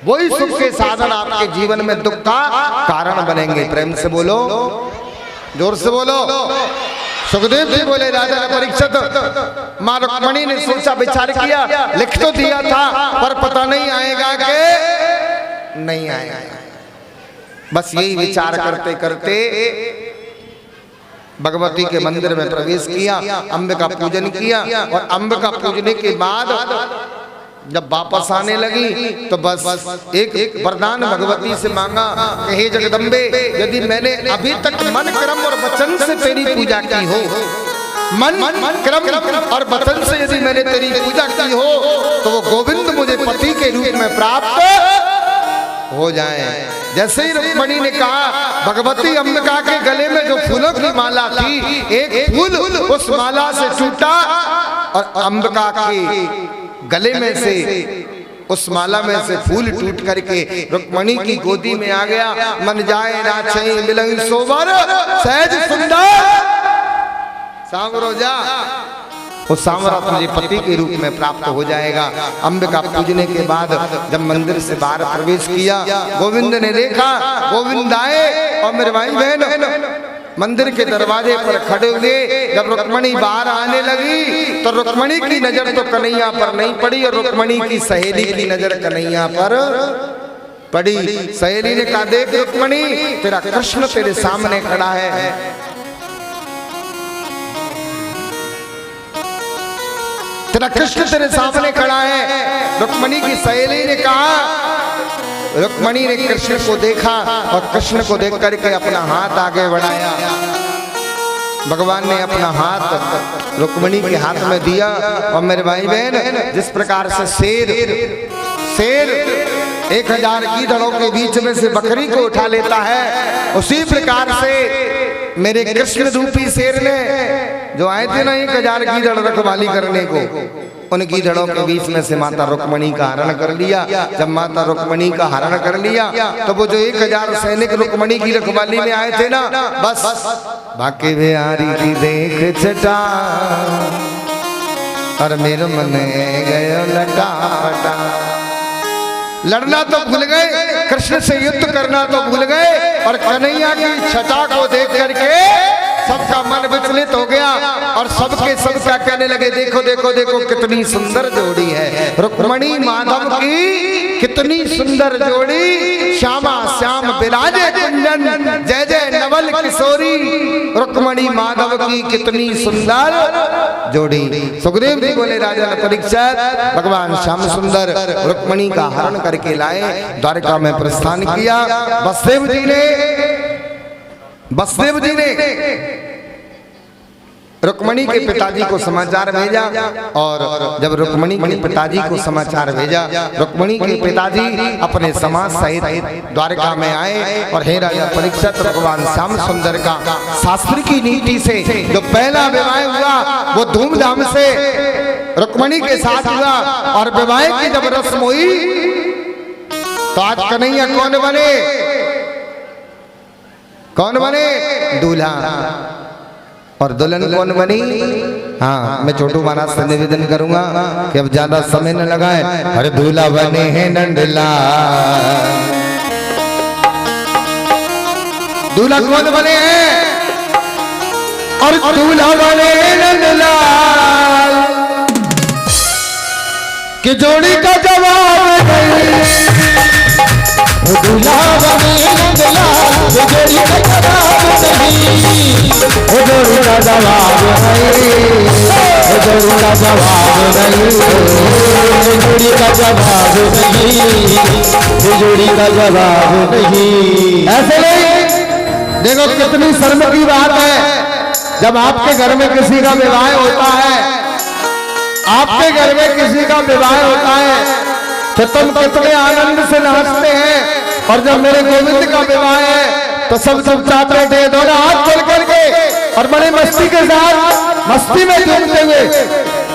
वही सुख के साधन आपके जीवन में दुख का कारण बनेंगे। प्रेम से बोलो, जोर से बोलो। सुखदेव जी बोले राजा परीक्षित, मां रुक्मणी ने सोचा विचार किया, लिख तो दिया था पर पता नहीं आएगा कि नहीं आएगा। बस यही विचार करते करते भगवती के मंदिर में प्रवेश किया, अम्ब का पूजन किया और अम्ब का पूजने के बाद जब वापस आने लगी तो बस एक वरदान भगवती से मांगा कि हे जगदम्बे, यदि मैंने अभी तक मन क्रम और वचन से तेरी पूजा की हो, मन क्रम और वचन से यदि मैंने तेरी पूजा की हो, तो वो गोविंद मुझे पति के रूप में प्राप्त हो जाए। जैसे ही रुक्मणी ने कहा, भगवती अम्बिका के गले में जो फूलों की माला थी, एक फूल उस माला से टूटा और अम्बिका के गले में से उस माला में से फूल टूट करके रुक्मणी की गोदी में आ गया। मन जाए राछई मिलई सोबर सहज सुंदर सांवरो जा। वो सांवरा तुझे पति के रूप में प्राप्त हो जाएगा। अंबिका पूजने के बाद जब मंदिर से बाहर प्रवेश किया, गोविंद ने देखा, गोविंद आए और मेरे भाई बहन मंदिर के दरवाजे पर खड़े हुए। जब रुक्मणी बाहर आने लगी तो रुक्मणी की नजर तो कन्हैया पर नहीं पड़ी और रुक्मणी की सहेली की नजर कन्हैया पर पड़ी। सहेली ने कहा, देख रुक्मणी, तेरा कृष्ण तेरे सामने खड़ा है। तेरा कृष्ण तेरे सामने खड़ा है। रुक्मणी की सहेली ने कहा, रुक्मणी ने कृष्ण को देखा और कृष्ण को देख करके अपना हाथ आगे बढ़ाया। भगवान ने अपना हाथ रुक्मणी के हाथ में दिया और मेरे भाई बहन जिस प्रकार से शेर 1000 गीदड़ों के बीच में से बकरी को उठा लेता है, उसी प्रकार से मेरे कृष्ण रूपी शेर ने जो आए थे ना 1000 गीदड़ रखवाली करने को, उन गीदड़ों के बीच में से माता रुक्मणी का हरण कर लिया। जब माता रुक्मणी का हरण कर लिया तो वो जो 1000 सैनिक रुक्मणी की रखवाली में आए थे ना, बस बाकी बिहारी की देख छटा और मेरे मन गयो लटा फटा। लड़ना तो भूल गए, कृष्ण से युद्ध करना तो भूल गए और कन्हैया की छटा को देख करके सबका मन विचलित हो गया और सबके सब क्या कहने लगे, देखो देखो देखो कितनी सुंदर जोड़ी है रुक्मणी माधव की, कितनी सुंदर जोड़ी। श्यामा श्याम बिराजे कुंजन, जय जय नवल किशोरी। रुक्मणी माधव की कितनी सुंदर जोड़ी। सुखदेव जी बोले, राजा परीक्षित, भगवान श्याम सुंदर रुक्मणी का हरण करके लाए, द्वारका में प्रस्थान किया। वसुदेव जी ने रुक्मणी के पिताजी को समाचार भेजा और जब रुक्मणी के पिताजी को समाचार भेजा, रुक्मणी के पिताजी अपने समाज सहित द्वारका में आए और हे राजा परीक्षित, भगवान श्याम सुंदर का शास्त्र की नीति से जो पहला विवाह हुआ वो धूमधाम से रुक्मणी के साथ हुआ और विवाह की जब रस्म हुई तो आज कन्हैया कौन बने? कौन बने? दूल्हा। और दुल्हन कौन बनी? हाँ, मैं छोटू महाराज से निवेदन करूंगा कि अब ज्यादा समय न लगाए। अरे दूल्हा बने हैं नंदलाल। दूल्हा कौन बने हैं? और दूल्हा बने नंदलाल कि जोड़ी का जवाब नहीं। दूल्हा बने नंदलाल, जोड़ी का जवाब नहीं। जोड़ी का जवाब नहीं, जोड़ी का जवाब नहीं, जोड़ी का जवाब नहीं, जोड़ी का जवाब नहीं। ऐसे नहीं, देखो कितनी शर्म की बात है जब आपके घर में किसी का विवाह होता है, आपके घर में किसी का विवाह होता है तो तुम कितने आनंद से नाचते हैं। और जब मेरे गोविंद का विवाह है तो सब चाहते थे दोनों हाथ खोल करके और बड़े मस्ती के साथ मस्ती में झूमते हुए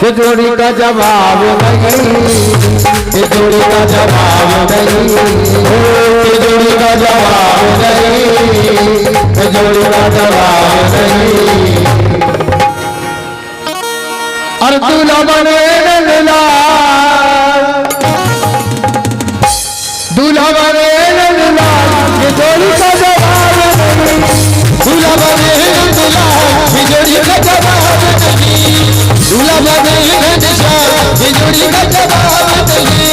कि जोड़ी का जवाब नहीं, कि जोड़ी का जवाब नहीं, कि जोड़ी का जवाब नहीं, कि जोड़ी का जवाब नहीं। और दूल्हा बने नंदलाल, दूल्हा बने नंदलाल, ये जोड़ी का जवाब नहीं। दूल्हा बने नंदलाल, ये जोड़ी का जवाब नहीं। दूल्हा बने नंदलाल, ये जोड़ी का जवाब नहीं।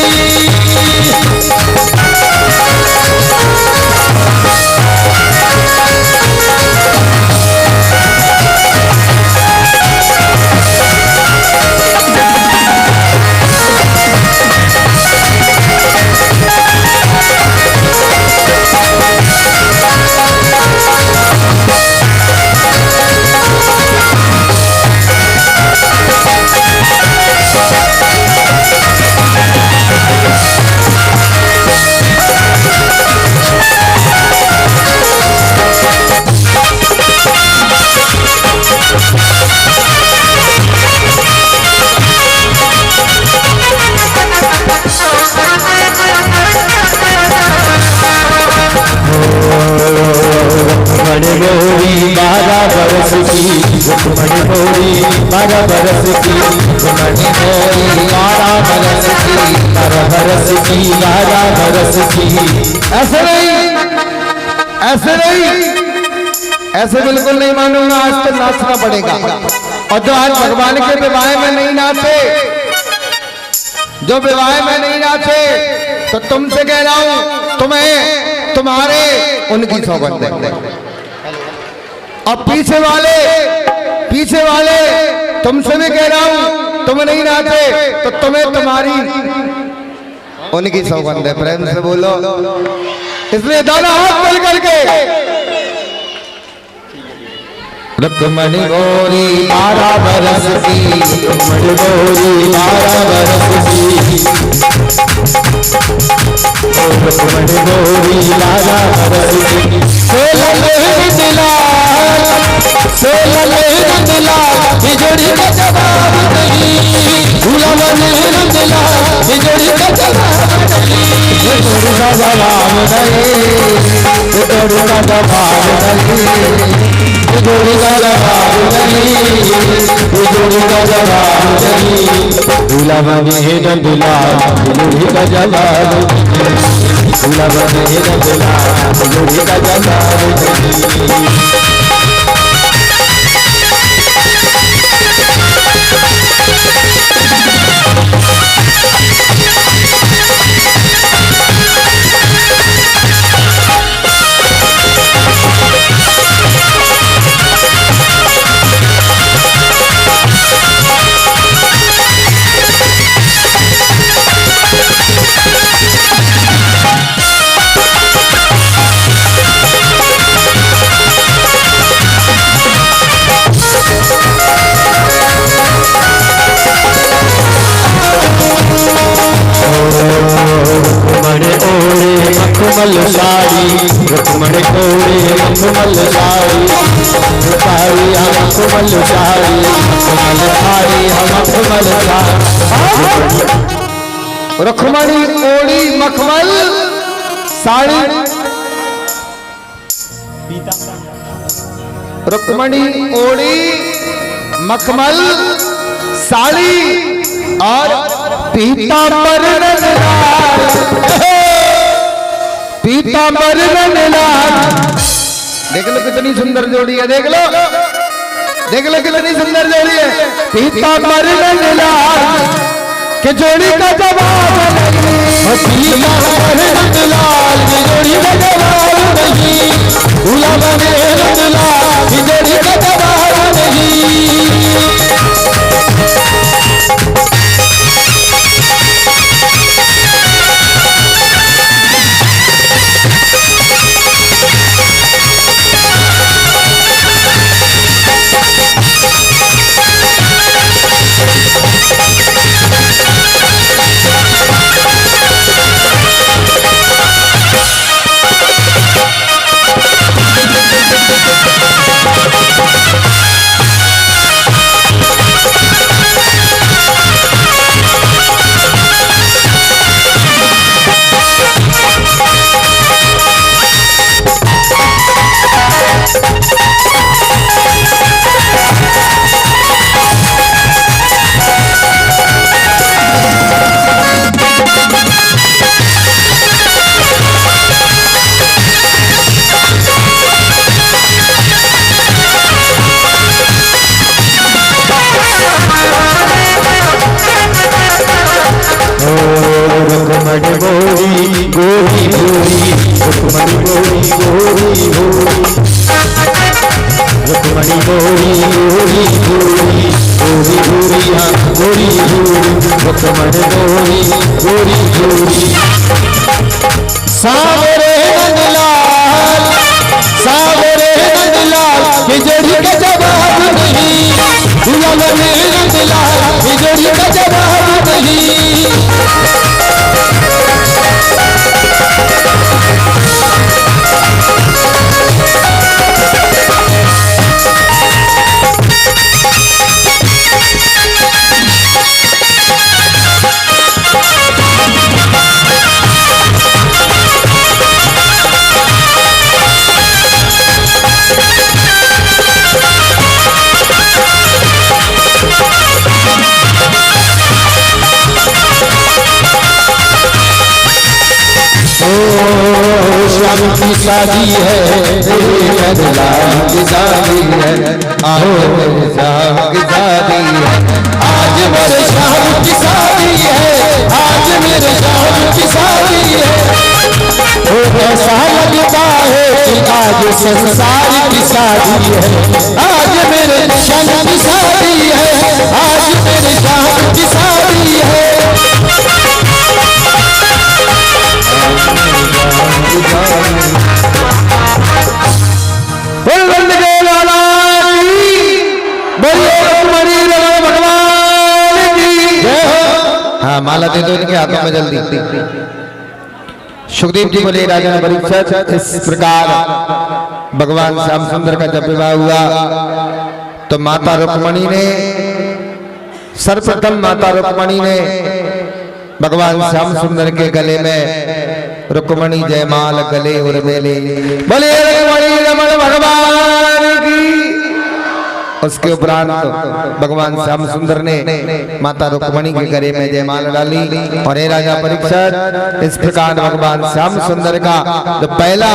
12 बरस की रुक्मणी मोरी 12 बरस की 12 बरस की 12 बरस की। ऐसे नहीं, ऐसे नहीं, ऐसे बिल्कुल नहीं मानूंगा। आज तो नाचना पड़ेगा। और जो आज भगवान के विवाह में नहीं नाचे, जो विवाह में नहीं नाचे, तो तुमसे कह रहा हूं, तुम्हें तुम्हारे उनकी सौगंध है। और पीछे वाले तुमसे भी कह रहा हूं, तुम नहीं नाचे तो तुम्हें तुम्हारी उनकी सौगंध है। प्रेम से बोलो। इसलिए दोनों हाथ मिल करके रुक्मणी मोरी 12 बरस की रुक्मणी मोरी 12 बरस की रुक्मणी मोरी 12 बरस की। बिजोड़ी का जवाब नहीं भूला दिला बिजोड़ी का जवाब नहीं बिजोड़ी का जवाब नहीं बिजोड़ी का जवाब नहीं बिजोड़ी का जवाब नहीं बिजोड़ी का जवाब नहीं भूला दिला बिजोड़ी का जवाब भूला दिला बिजोड़ी का जवाब नहीं। मखमल साड़ी रुक्मणी कोड़ी मखमल साड़ी साड़ी मखमल साड़ी मखमल साड़ी मखमल साड़ी रुक्मणी ओढ़ी मखमल साड़ी रुक्मणी ओढ़ी मखमल साड़ी और पीतांबर पीतांबर देख लो कितनी सुंदर जोड़ी है। देख लो कितनी सुंदर जोड़ी है। पीतांबर के जोड़ी का जवाब नहीं पीतांबर लाल की जोड़ी का जवाब नहीं भूला लाल की जोड़ी का जवाब नहीं। सावरे नंदलाल की जोड़ी का जवाब नहीं नंदलाल की जोड़ी का जवाब नहीं। शादी है, मेरे लाल की शादी है, आओ मेरे श्याम की शादी है, आज मेरे श्याम की शादी है, आज मेरे श्याम की शादी है। ओ ऐसा लगता है कि आज संसार की शादी है, आज मेरे श्याम की शादी है, आज मेरे श्याम की शादी है। हाँ, माला दे दो इनके हाथों में जल्दी। सुखदेव जी बोले राजा परीक्षित, इस प्रकार भगवान श्याम सुंदर का जब विवाह हुआ तो माता रुक्मणी ने, सर्वप्रथम माता रुक्मणी ने भगवान श्याम सुंदर के गले में रुक्मणी जयमाल गले और मेले बोले रुक्मणी रमण भगवान की। उसके उपरांत भगवान श्याम सुंदर ने माता रुक्मणी के गले में जयमाल डाली। और हे राजा परीक्षित, इस प्रकार भगवान श्याम सुंदर का जो पहला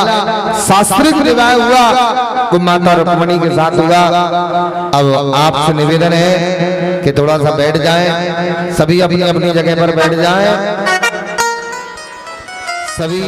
शास्त्रिक विवाह हुआ वो माता रुक्मणी के साथ हुआ। अब आपसे निवेदन है कि थोड़ा सा बैठ जाएं, सभी अपनी अपनी जगह पर बैठ जाएं, सभी